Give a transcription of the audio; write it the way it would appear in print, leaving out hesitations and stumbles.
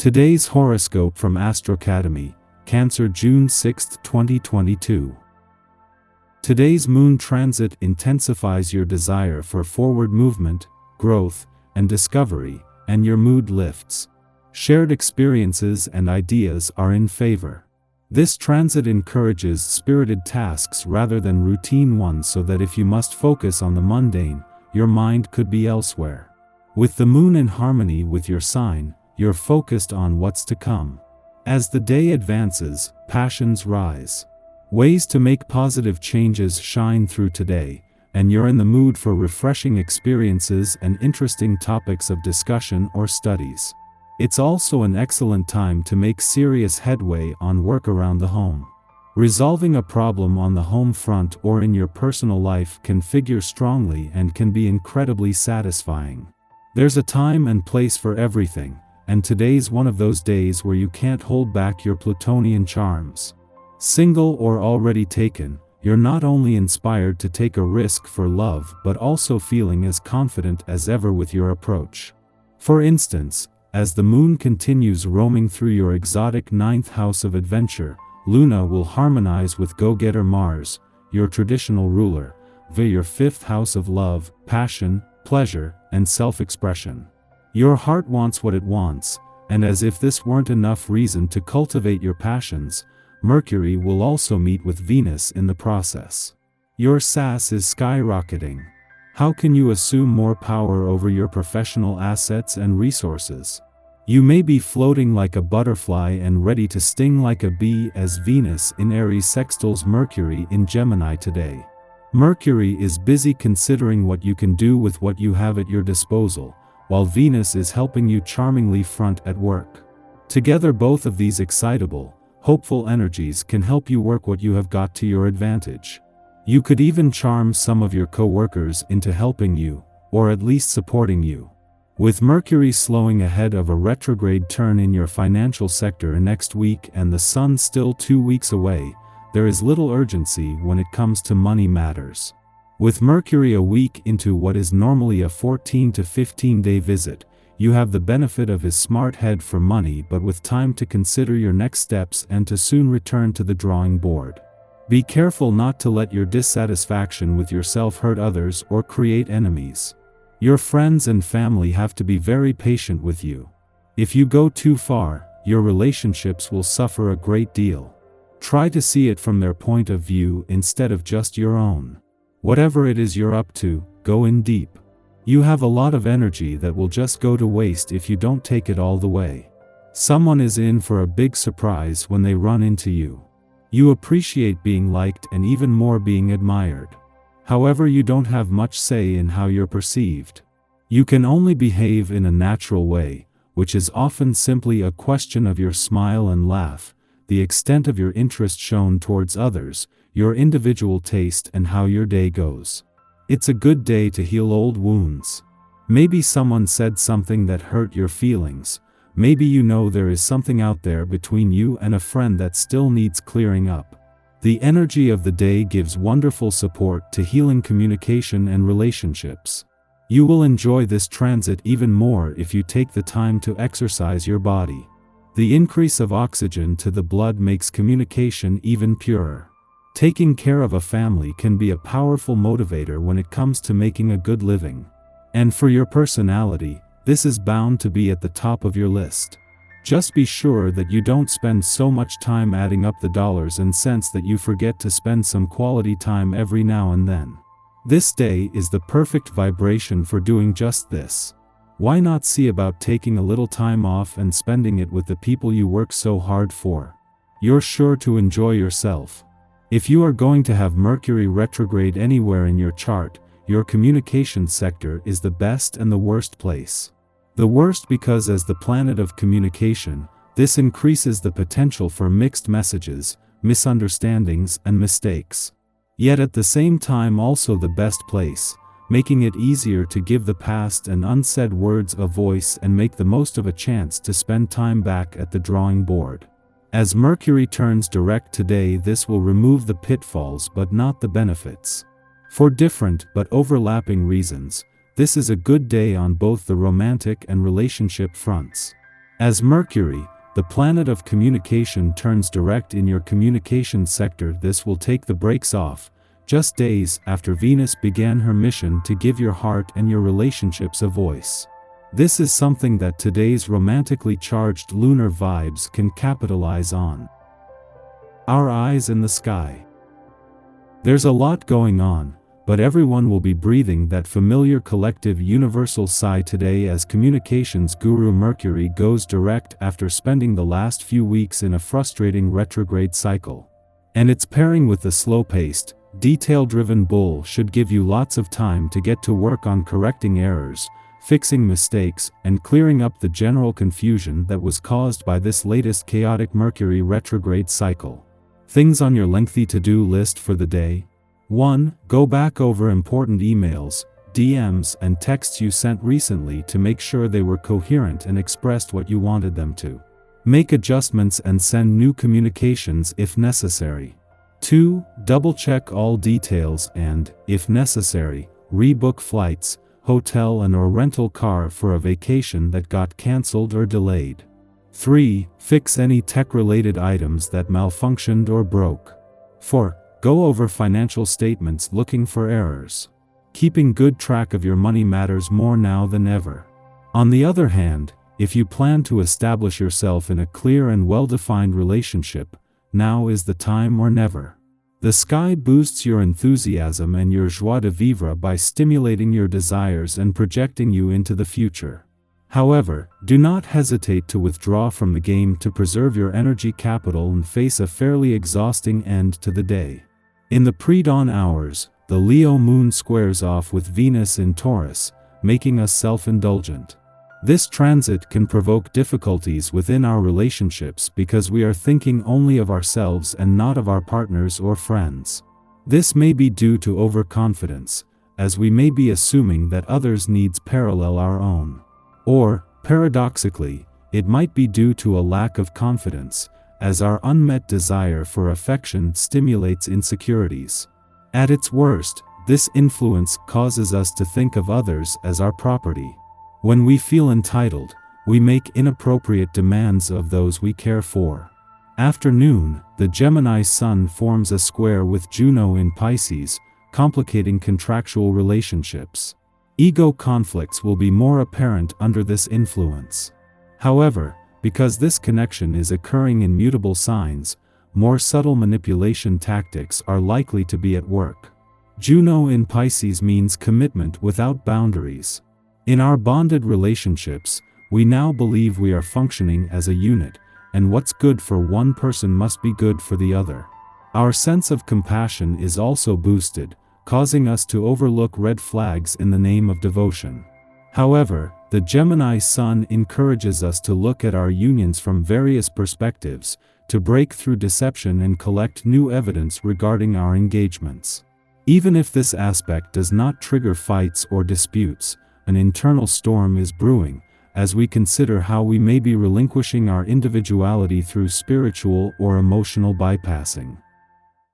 Today's horoscope from Astrocademy, Cancer, June 6, 2022. Today's moon transit intensifies your desire for forward movement, growth, and discovery, and your mood lifts. Shared experiences and ideas are in favor. This transit encourages spirited tasks rather than routine ones, so that if you must focus on the mundane, your mind could be elsewhere. With the moon in harmony with your sign, you're focused on what's to come. As the day advances, passions rise. Ways to make positive changes shine through today, and you're in the mood for refreshing experiences and interesting topics of discussion or studies. It's also an excellent time to make serious headway on work around the home. Resolving a problem on the home front or in your personal life can figure strongly and can be incredibly satisfying. There's a time and place for everything, and today's one of those days where you can't hold back your Plutonian charms. Single or already taken, you're not only inspired to take a risk for love but also feeling as confident as ever with your approach. For instance, as the moon continues roaming through your exotic ninth house of adventure, Luna will harmonize with go-getter Mars, your traditional ruler, via your fifth house of love, passion, pleasure, and self-expression. Your heart wants what it wants, and as if this weren't enough reason to cultivate your passions, Mercury will also meet with Venus in the process. Your sass is skyrocketing. How can you assume more power over your professional assets and resources? You may be floating like a butterfly and ready to sting like a bee as Venus in Aries sextiles Mercury in Gemini today. Mercury is busy considering what you can do with what you have at your disposal, while Venus is helping you charmingly front at work. Together, both of these excitable, hopeful energies can help you work what you have got to your advantage. You could even charm some of your co-workers into helping you, or at least supporting you. With Mercury slowing ahead of a retrograde turn in your financial sector next week and the Sun still 2 weeks away, there is little urgency when it comes to money matters. With Mercury a week into what is normally a 14 to 15-day visit, you have the benefit of his smart head for money, but with time to consider your next steps and to soon return to the drawing board. Be careful not to let your dissatisfaction with yourself hurt others or create enemies. Your friends and family have to be very patient with you. If you go too far, your relationships will suffer a great deal. Try to see it from their point of view instead of just your own. Whatever it is you're up to, go in deep. You have a lot of energy that will just go to waste if you don't take it all the way. Someone is in for a big surprise when they run into you. You appreciate being liked and even more being admired. However, you don't have much say in how you're perceived. You can only behave in a natural way, which is often simply a question of your smile and laugh, the extent of your interest shown towards others, your individual taste, and how your day goes. It's a good day to heal old wounds. Maybe someone said something that hurt your feelings. Maybe you know there is something out there between you and a friend that still needs clearing up. The energy of the day gives wonderful support to healing communication and relationships. You will enjoy this transit even more if you take the time to exercise your body. The increase of oxygen to the blood makes communication even purer. Taking care of a family can be a powerful motivator when it comes to making a good living. And for your personality, this is bound to be at the top of your list. Just be sure that you don't spend so much time adding up the dollars and cents that you forget to spend some quality time every now and then. This day is the perfect vibration for doing just this. Why not see about taking a little time off and spending it with the people you work so hard for? You're sure to enjoy yourself. If you are going to have Mercury retrograde anywhere in your chart, your communication sector is the best and the worst place. The worst because as the planet of communication, this increases the potential for mixed messages, misunderstandings, and mistakes. Yet at the same time also the best place, making it easier to give the past and unsaid words a voice and make the most of a chance to spend time back at the drawing board. As Mercury turns direct today, this will remove the pitfalls but not the benefits. For different but overlapping reasons, this is a good day on both the romantic and relationship fronts. As Mercury, the planet of communication, turns direct in your communication sector, this will take the brakes off, just days after Venus began her mission to give your heart and your relationships a voice. This is something that today's romantically charged lunar vibes can capitalize on. Our eyes in the sky. There's a lot going on, but everyone will be breathing that familiar collective universal sigh today as communications guru Mercury goes direct after spending the last few weeks in a frustrating retrograde cycle. And its pairing with the slow-paced, detail-driven bull should give you lots of time to get to work on correcting errors, fixing mistakes, and clearing up the general confusion that was caused by this latest chaotic Mercury retrograde cycle. Things on your lengthy to-do list for the day. 1. Go back over important emails, DMs, and texts you sent recently to make sure they were coherent and expressed what you wanted them to. Make adjustments and send new communications if necessary. 2. Double-check all details and, if necessary, rebook flights, hotel and/or rental car for a vacation that got cancelled or delayed. 3. Fix any tech-related items that malfunctioned or broke. 4. Go over financial statements looking for errors. Keeping good track of your money matters more now than ever. On the other hand, if you plan to establish yourself in a clear and well-defined relationship, now is the time or never. The sky boosts your enthusiasm and your joie de vivre by stimulating your desires and projecting you into the future. However, do not hesitate to withdraw from the game to preserve your energy capital and face a fairly exhausting end to the day. In the pre-dawn hours, the Leo moon squares off with Venus in Taurus, making us self-indulgent. This transit can provoke difficulties within our relationships because we are thinking only of ourselves and not of our partners or friends. This may be due to overconfidence, as we may be assuming that others' needs parallel our own. Or, paradoxically, it might be due to a lack of confidence, as our unmet desire for affection stimulates insecurities. At its worst, this influence causes us to think of others as our property. When we feel entitled, we make inappropriate demands of those we care for. After noon, the Gemini Sun forms a square with Juno in Pisces, complicating contractual relationships. Ego conflicts will be more apparent under this influence. However, because this connection is occurring in mutable signs, more subtle manipulation tactics are likely to be at work. Juno in Pisces means commitment without boundaries. In our bonded relationships, we now believe we are functioning as a unit, and what's good for one person must be good for the other. Our sense of compassion is also boosted, causing us to overlook red flags in the name of devotion. However, the Gemini Sun encourages us to look at our unions from various perspectives, to break through deception and collect new evidence regarding our engagements. Even if this aspect does not trigger fights or disputes, an internal storm is brewing, as we consider how we may be relinquishing our individuality through spiritual or emotional bypassing.